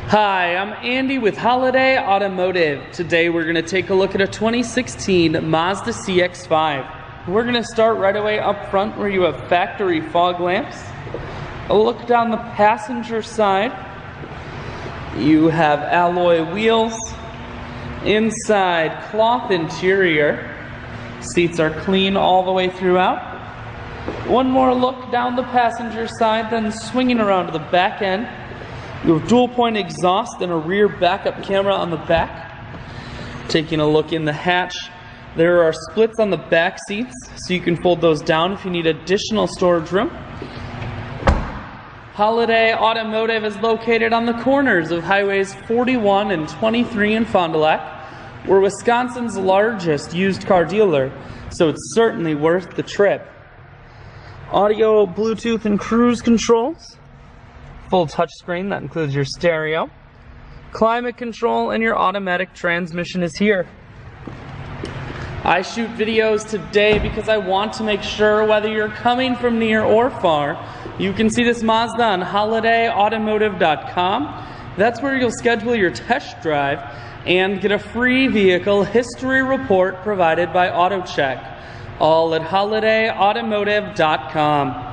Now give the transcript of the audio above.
Hi, I'm Andy with Holiday Automotive. Today we're going to take a look at a 2016 Mazda CX-5. We're going to start right away up front where you have factory fog lamps. A look down the passenger side. You have alloy wheels. Inside, cloth interior. Seats are clean all the way throughout. One more look down the passenger side, then swinging around to the back end. You have dual point exhaust and a rear backup camera on the back. Taking a look in the hatch, there are splits on the back seats, so you can fold those down if you need additional storage room. Holiday Automotive is located on the corners of highways 41 and 23 in Fond du Lac. We're Wisconsin's largest used car dealer, so it's certainly worth the trip. Audio, Bluetooth, and cruise controls. Full touchscreen, that includes your stereo. Climate control and your automatic transmission is here. I shoot videos today because I want to make sure whether you're coming from near or far, you can see this Mazda on holidayautomotive.com. That's where you'll schedule your test drive and get a free vehicle history report provided by AutoCheck. All at holidayautomotive.com.